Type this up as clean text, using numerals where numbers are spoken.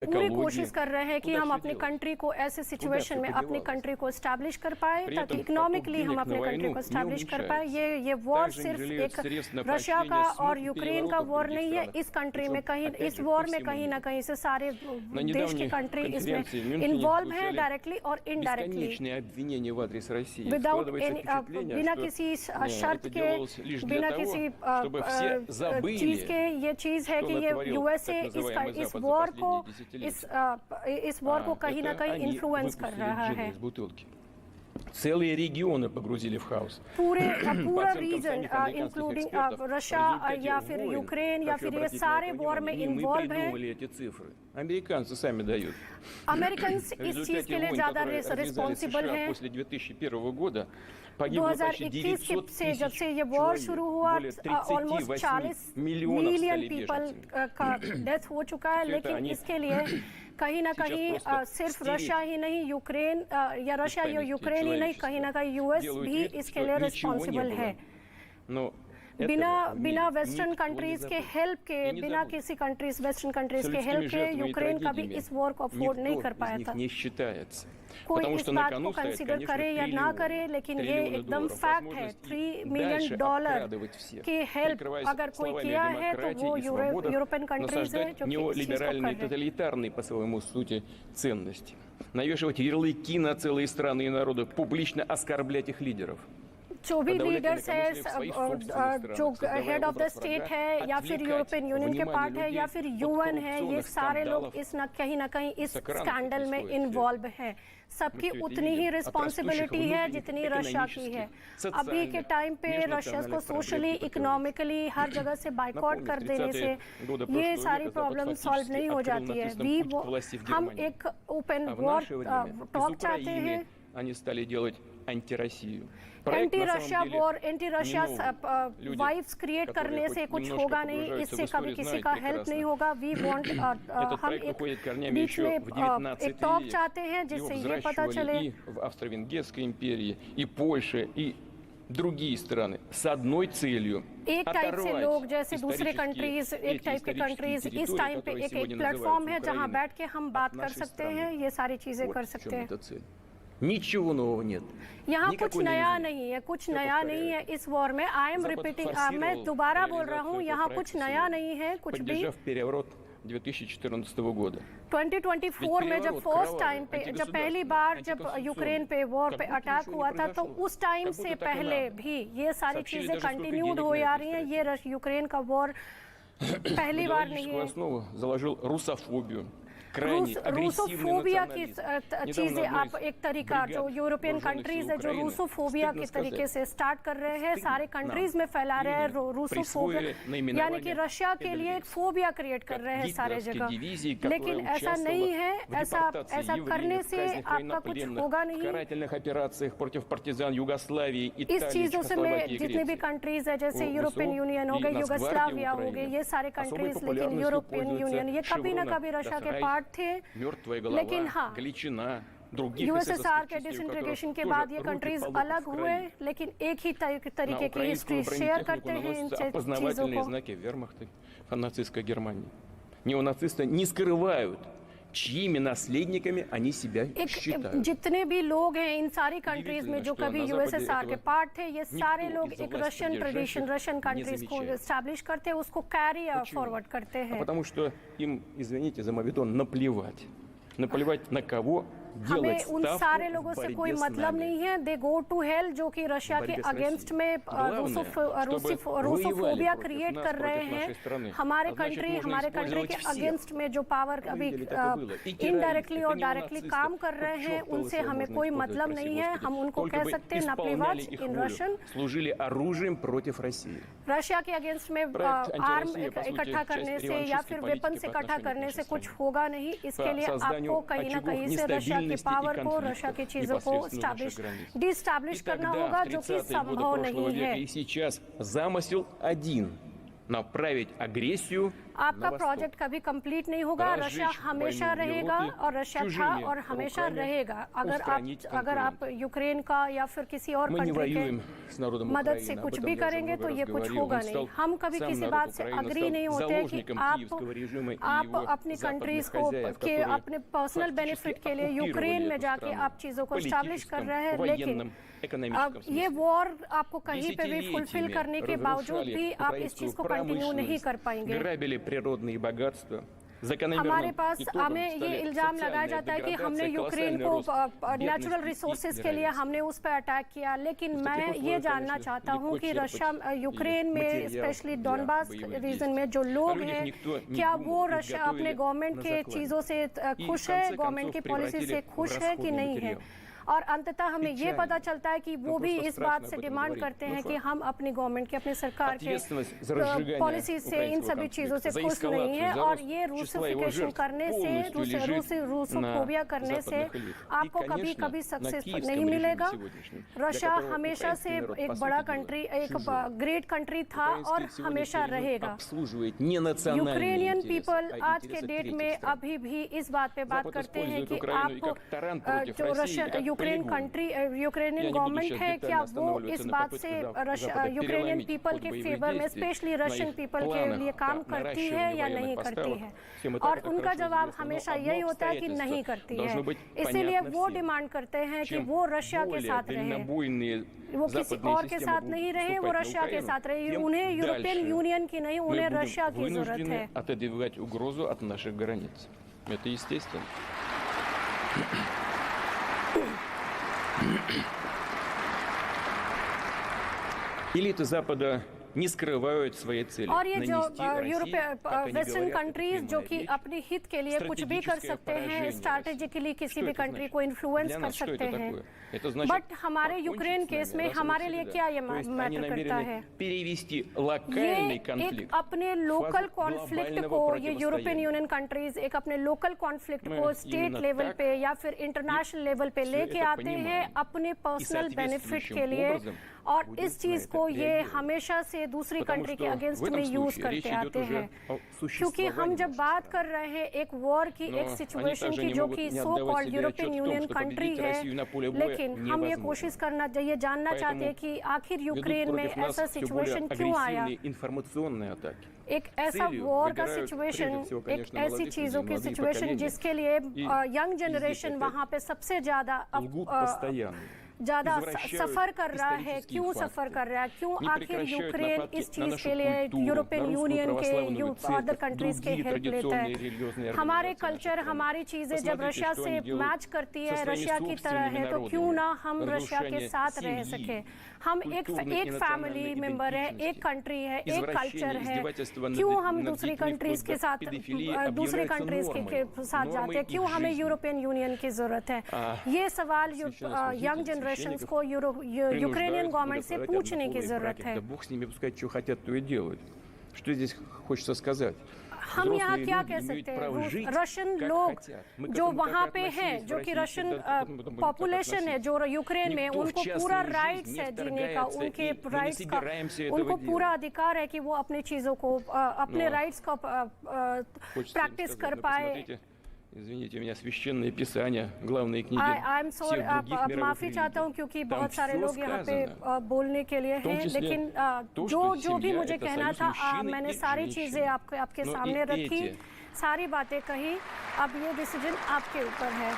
पूरी कोशिश कर रहे हैं कि हम अपनी कंट्री को ऐसे सिचुएशन में अपनी कंट्री को एस्टैब्लिश कर पाए ताकि इकोनॉमिकली हम अपने कंट्री को एस्टैब्लिश कर पाए। ये वॉर सिर्फ एक रशिया का और यूक्रेन का वॉर नहीं है। इस कंट्री में कहीं इस वॉर में कहीं ना कहीं से सारे देश की कंट्री इसमें इन्वॉल्व है डायरेक्टली और इनडायरेक्टली विदाउट बिना किसी शर्त के बिना किसी चीज के। ये चीज है कि ये यूएसए इस वॉर को इस वॉर को कहीं ना कहीं इन्फ्लुएंस कर रहा है। Целые регионы погрузили в хаос. पूरा रीजन इंक्लूडिंग रशिया या फिर यूक्रेन या फिर ये सारे वॉर में इन्वॉल्व हैं। эти цифры? Американцы сами дают. अमेरिकन्स इस चीज के लिए ज्यादा रिस्पॉन्सिबल हैं। После 2001 года पगिбло почти 900 से जब से ये वॉर शुरू हुआ ऑलमोस्ट 40 मिलियन पीपल का डेथ हो चुका है। लेकिन इसके लिए कहीं ना कहीं सिर्फ रशिया ही नहीं यूक्रेन या रशिया या यूक्रेन ही नहीं कहीं ना कहीं यूएस भी इसके लिए रिस्पॉन्सिबल है। बिना वेस्टर्न कंट्रीज के हेल्प के बिना किसी कंट्रीज वेस्टर्न कंट्रीज के हेल्प के यूक्रेन कभी इस वॉर को अफोर्ड नहीं कर पाया था। कोई इस बात को कंसीडर करे या ना करे लेकिन ये एकदम फैक्ट है। $3 मिलियन की हेल्प अगर कोई किया है तो वो यूरोपियन कंट्रीज है जो неолиберальные, тоталитарные по своему сути ценности. Навешивать ярлыки на целые страны и народы, публично оскорблять их лидеров. जो भी लीडर्स है जो हेड ऑफ द स्टेट है या फिर यूरोपियन यूनियन के पार्ट है या फिर यूएन है, ये सारे लोग इस कहीं ना कहीं इस स्कैंडल में इन्वॉल्व हैं। सबकी उतनी ही रिस्पॉन्सिबिलिटी है जितनी रशिया की है। अभी के टाइम पे रशिया को सोशली इकोनॉमिकली हर जगह से बाइकआउट कर देने से ये सारी प्रॉब्लम सॉल्व नहीं हो जाती है। हम एक ओपन वॉर टॉक चाहते हैं। Они стали делать антироссию. Anti Russia war anti Russia vibes create करने से कुछ होगा नहीं। इससे कभी किसी का हेल्प नहीं होगा। वी वांट हम एक बीच में एक टॉक चाहते हैं जिससे ये पता चले в Австро-Венгерской империи, и Польше, и другие страны с одной целью एक टाइप से लोग जैसे दूसरे कंट्रीज एक टाइप के कंट्रीज इस टाइम पे एक प्लेटफॉर्म है जहां बैठ के हम बात कर सकते हैं, ये सारी चीजें कर सकते हैं। Ничего нового нет. यहाँ कुछ नया नहीं है, कुछ नया नहीं है इस वॉर में। आई एम रिपीटिंग, मैं दोबारा बोल रहा हूँ, यहाँ कुछ नया नहीं है कुछ भी। 2014 года. 2024 में जब फर्स्ट टाइम पे जब पहली बार जब यूक्रेन पे वॉर पे अटैक हुआ था तो उस टाइम से पहले भी ये सारी चीजें कंटिन्यूड हो आ रही हैं। ये यूक्रेन का वॉर पहली बार नहीं है। заложил русофобию. रूसोफोबिया की चीजें आप एक तरीका जो यूरोपियन कंट्रीज है जो रूसोफोबिया के तरीके से स्टार्ट कर रहे हैं, सारे कंट्रीज में फैला रहे हैं रूसोफोबिया, यानी कि रशिया के लिए एक फोबिया क्रिएट कर रहे हैं सारे जगह। लेकिन ऐसा नहीं है, ऐसा करने से आपका कुछ होगा नहीं। इस चीजों से मैं जितने भी कंट्रीज है जैसे यूरोपियन यूनियन हो गए, युगोस्लाविया हो गए, ये सारे कंट्रीज, लेकिन यूरोपियन यूनियन ये कभी ना कभी रशिया के पार्ट थे। लेकिन हाँ, यूएसएसआर के डिसइंटीग्रेशन के बाद ये कंट्रीज अलग हुए लेकिन एक ही तरीके की हिस्ट्री शेयर करते हैं इन चीजों को। нацистской Германии. Неонацисты не скрывают, чьими наследниками они себя считают. जितने भी लोग हैं इन सारी कंट्रीज में जो कभी यूएसएसआर के पार्ट थे, ये सारे लोग एक रशियन ट्रेडिशन, रशियन कंट्रीज को एस्टैब्लिश करते हैं, उसको कैरी फॉरवर्ड करते हैं। Потому что им, извините за мавитон, наплевать. Наплевать на кого. हमें उन सारे लोगों से कोई मतलब नहीं है। दे गो टू हेल, जो कि रशिया के अगेंस्ट में रूसोफोबिया क्रिएट कर रहे हैं। हमारे कंट्री के अगेंस्ट में जो पावर अभी इनडायरेक्टली और डायरेक्टली काम कर रहे हैं उनसे हमें कोई मतलब नहीं है। हम उनको कह सकते हैं नाप्लीवाच इन रशियन। रशिया के अगेंस्ट में आर्म इकट्ठा करने से या फिर वेपन्स इकट्ठा करने से कुछ होगा नहीं। इसके लिए आपको कहीं ना कहीं से रशिया की पावर को, रशिया की चीजों को डिस्टैब्लिश करना होगा, जो कि संभव नहीं है। Сейчас замысел один — направить агрессию आपका प्रोजेक्ट कभी कंप्लीट नहीं होगा। रशिया हमेशा रहेगा और रशिया था और हमेशा रहेगा। अगर आप यूक्रेन का या फिर किसी और कंट्री के मदद से कुछ भी करेंगे तो ये कुछ होगा नहीं। हम कभी किसी बात से अग्री नहीं होते कि आप अपनी कंट्रीज को के अपने पर्सनल बेनिफिट के लिए यूक्रेन में जाके आप चीजों को एस्टैब्लिश कर रहे हैं, लेकिन अब ये वॉर आपको कहीं पे भी फुलफिल करने के बावजूद भी आप इस चीज को कंटिन्यू नहीं कर पाएंगे। हमारे पास हमें ये इल्जाम लगाया जाता है कि हमने यूक्रेन को नेचुरल रिसोर्सेज के लिए हमने उस पर अटैक किया, लेकिन मैं ये जानना चाहता हूँ कि रशिया यूक्रेन में स्पेशली डॉनबास रीजन में जो लोग हैं, क्या वो रशिया अपने गवर्नमेंट के चीज़ों से खुश है, गवर्नमेंट की पॉलिसी से खुश है कि नहीं है। और अंततः हमें ये पता चलता है कि वो भी इस बात से डिमांड करते हैं कि हम अपनी गवर्नमेंट की, अपनी सरकार के पॉलिसी से, इन सभी चीज़ों से खुश नहीं है। और ये रूसिफिकेशन करने से, रूसोफोबिया करने से आपको कभी कभी सक्सेस नहीं मिलेगा। रशिया हमेशा से एक बड़ा कंट्री, एक ग्रेट कंट्री था और हमेशा रहेगा। यूक्रेनियन पीपल आज के डेट में अभी भी इस बात पे बात करते हैं कि आप जो रशिया यूक्रेनियन गवर्नमेंट है, क्या वो इस बात से यूक्रेनियन पीपल के फेवर में, स्पेशली रशियन पीपल के लिए काम करती है या नहीं करती है। और उनका जवाब हमेशा यही होता है कि नहीं करती है। इसीलिए वो डिमांड करते हैं कि वो रशिया के साथ रहे, वो किसी और के साथ नहीं रहे, वो रशिया के साथ रहे। उन्हें यूरोपियन यूनियन की नहीं, उन्हें रशिया की जरूरत है। Элиты Запада не скрывают свои цели. और ये जो वेस्टर्न कंट्रीज जो कि अपने हित के लिए कुछ भी कर सकते हैं, स्ट्रैटेजिकली किसी भी कंट्री को इन्फ्लुएंस कर सकते हैं, बट हमारे यूक्रेन केस में हमारे लिए क्या ये मैटर करता है? ये एक अपने लोकल कॉन्फ्लिक्ट को, ये यूरोपियन यूनियन कंट्रीज एक अपने लोकल कॉन्फ्लिक्ट को स्टेट लेवल पे या फिर इंटरनेशनल लेवल पे लेके आते हैं अपने पर्सनल बेनिफिट के लिए, और इस चीज को ये हमेशा से दूसरी कंट्री के अगेंस्ट में यूज करते आते हैं। क्योंकि हम जब बात कर रहे हैं एक वॉर की, एक सिचुएशन की जो कि so called European union country है, लेकिन हम ये कोशिश करना चाहिए, जानना चाहते हैं कि आखिर यूक्रेन में ऐसा सिचुएशन क्यों आया। एक ऐसा वॉर का सिचुएशन, एक ऐसी चीजों की सिचुएशन जिसके लिए यंग जनरेशन वहाँ पे सबसे ज्यादा सफर कर रहा है। क्यों सफर कर रहा है? क्यों आखिर यूक्रेन इस चीज के लिए यूरोपियन यूनियन के, अदर कंट्रीज के हेल्प लेता है? हमारे कल्चर, हमारी चीजें जब रशिया से मैच करती है, रशिया की तरह है, तो क्यों ना हम रशिया के साथ रह सके? हम एक फैमिली मेंबर है, एक कंट्री है, एक कल्चर है, क्यों हम दूसरी कंट्रीज के साथ जाते हैं? क्यों हमें यूरोपियन यूनियन की जरूरत है? ये सवाल यंग जनरेशन को यूक्रेनियन गवर्नमेंट से पूछने की जरूरत है। हम यहाँ क्या कह सकते हैं? रशियन लोग जो वहाँ पे हैं, जो कि रशियन पॉपुलेशन है जो यूक्रेन में, उनको पूरा राइट्स है जीने का, उनके राइट्स का, उनको पूरा अधिकार है कि वो अपनी चीज़ों को, अपने राइट्स का प्रैक्टिस कर पाए। Извините меня, священное писание, главные книги. I'm sorry, माफी चाहता हूँ क्योंकि बहुत सारे लोग यहाँ पे बोलने के लिए हैं, लेकिन जो भी मुझे कहना था मैंने सारी चीजें आपके सामने रखी, सारी बातें कही। अब ये डिसीजन आपके ऊपर है।